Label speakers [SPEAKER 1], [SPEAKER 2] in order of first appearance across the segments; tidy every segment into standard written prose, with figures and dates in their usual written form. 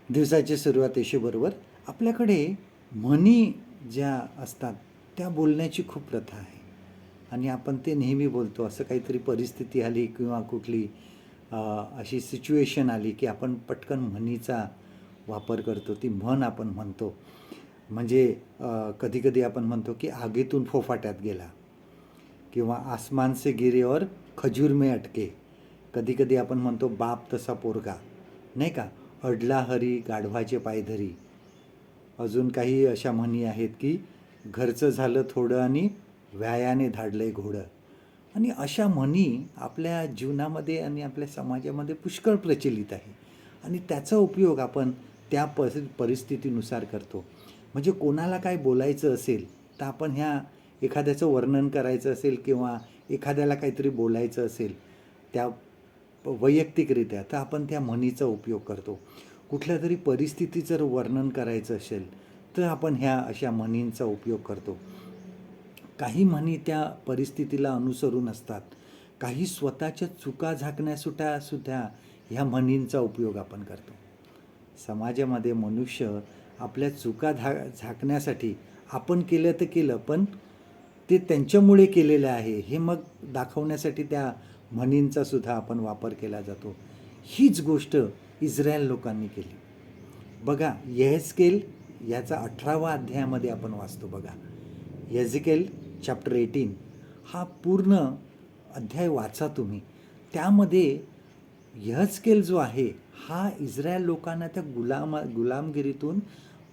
[SPEAKER 1] दिवसाची सुरुवात येशूबरोबर. आपल्याकडे म्हणी ज्या असतात त्या बोलण्याची खूप प्रथा आहे आणि आपण ते नेहमी बोलतो. असं काहीतरी परिस्थिती आली किंवा कुठली अशी सिच्युएशन आली की आपण पटकन म्हणीचा वापर करतो. ती म्हण आपण म्हणतो. म्हणजे कधीकधी आपण म्हणतो की आगीतून फोफाट्यात गेला किंवा आसमान से गिरे और खजूर में अटके. कधीकधी आपण म्हणतो बाप तसा पोरगा, नाही का. अडला हरी गाढवाचे पाय धरी. अजून काही अशा म्हणी आहेत की घरचं झालं थोडं आणि व्यायाने धाडलंय घोडं. आणि अशा म्हणी आपल्या जीवनामध्ये आणि आपल्या समाजामध्ये पुष्कळ प्रचलित आहे आणि त्याचा उपयोग आपण त्या परिस्थितीनुसार करतो. म्हणजे कोणाला काय बोलायचं असेल तर आपण ह्या एखाद्याचं वर्णन करायचं असेल किंवा एखाद्याला काहीतरी बोलायचं असेल त्या वैयक्तिकरित्या, तर आपण त्या म्हणीचा उपयोग करतो. कुठल्या तरी परिस्थितीचं जर वर्णन करायचं असेल तर आपण ह्या अशा म्हणींचा उपयोग करतो. काही म्हणी त्या परिस्थितीला अनुसरून असतात. काही स्वतःच्या चुका झाकण्यासुद्धा ह्या म्हणींचा उपयोग आपण करतो. समाजामध्ये मनुष्य आपल्या चुका झाकण्यासाठी आपण केलं तर केलं, पण ते त्यांच्यामुळे केलेलं आहे हे मग दाखवण्यासाठी त्या म्हणींचा सुद्धा आपण वापर केला जातो. हीच गोष्ट इस्रायल लोकांनी केली. बघा, यहेजकेल याचा 18वा अध्यायामध्ये आपण वाचतो. बघा, यहेजकेल चॅप्टर 18 हा पूर्ण अध्याय वाचा तुम्ही. त्यामध्ये यहेजकेल जो आहे हा इस्रायल लोकांना त्या गुलामगिरीतून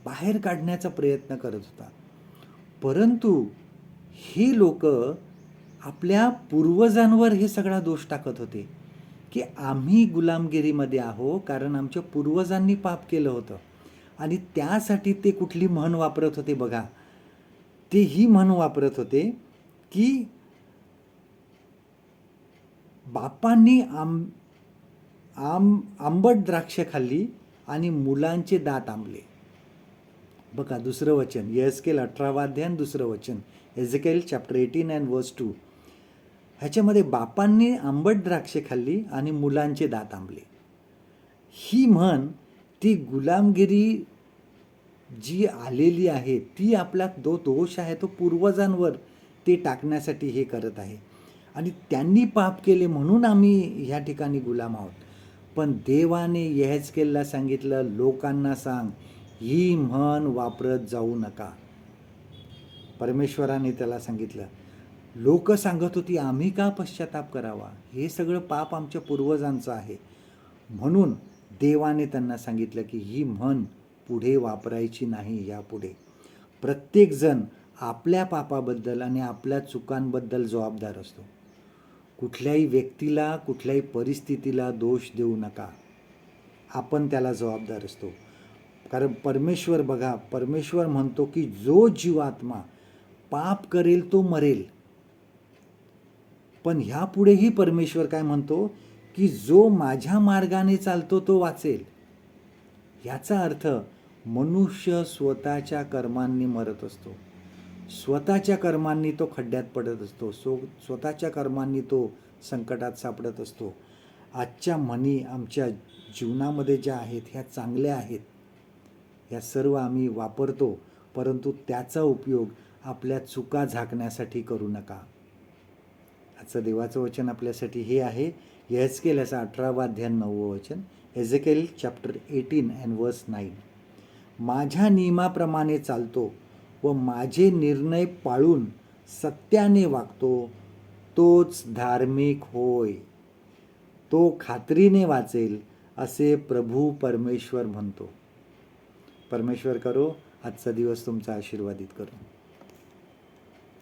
[SPEAKER 1] बाहेर काढण्याचा प्रयत्न करत होता. परंतु हे लोक आपल्या पूर्वजांवर हे सगळा दोष टाकत होते की आम्ही गुलामगिरीमध्ये आहो कारण आमच्या पूर्वजांनी पाप केलं होतं. आणि त्यासाठी ते कुठली म्हण वापरत होते बघा, ते ही म्हण वापरत होते की बापांनी आंबट द्राक्ष खाल्ली आणि मुलांचे दात आंबले. बघा, दुसरं वचन, यहेजकेल 18वा अध्याय दुसरं वचन, यहेजकेल चॅप्टर 18 and verse 2. ह्याच्यामध्ये बापांनी आंबट द्राक्षे खाल्ली आणि मुलांचे दात आंबले. ही म्हण ती गुलामगिरी जी आलेली आहे ती आपला दोष आहे तो पूर्वजांवर ते टाकण्यासाठी हे करत आहे. आणि त्यांनी पाप केले म्हणून आम्ही ह्या ठिकाणी गुलाम आहोत. पण देवाने यहेजकेलला सांगितलं, लोकांना सांग ही म्हण वापरत जाऊ नका. परमेश्वराने त्याला सांगितलं. लोक सांगत होती आम्ही का पश्चाताप करावा, हे सगळं पाप आमच्या पूर्वजांचं आहे. म्हणून देवाने त्यांना सांगितलं की ही म्हण पुढे वापरायची नाही. यापुढे प्रत्येकजण आपल्या पापाबद्दल आणि आपल्या चुकांबद्दल जबाबदार असतो. कुठल्याही व्यक्तीला कुठल्याही परिस्थितीला दोष देऊ नका. आपण त्याला जबाबदार असतो. कारण परमेश्वर, बघा, परमेश्वर म्हणतो की जो जीवात्मा पाप करेल तो मरेल. पण ह्यापुढेही परमेश्वर काय म्हणतो की जो माझ्या मार्गाने चालतो तो वाचेल. याचा अर्थ मनुष्य स्वतःच्या कर्मांनी मरत असतो. स्वतःच्या कर्मांनी तो खड्ड्यात पडत असतो. स्वतःच्या कर्मांनी तो संकटात सापडत असतो. आजच्या म्हणी आमच्या जीवनामध्ये ज्या आहेत ह्या चांगल्या आहेत, ह्या सर्व आम्ही वापरतो, परंतु त्याचा उपयोग आपल्या चुका झाकण्यासाठी करू नका. आजचं देवाचं वचन आपल्यासाठी हे आहे, यहेजकेल याचा 18वा अध्याय 9वं वचन, यहेजकेल चॅप्टर 18 and verse 9. माझ्या नियमाप्रमाणे चालतो व माझे निर्णय पाळून सत्याने वागतो तोच धार्मिक होय, तो खात्रीने वाचेल असे प्रभू परमेश्वर म्हणतो. परमेश्वर करो आजचा दिवस तुमचा आशीर्वादित करो.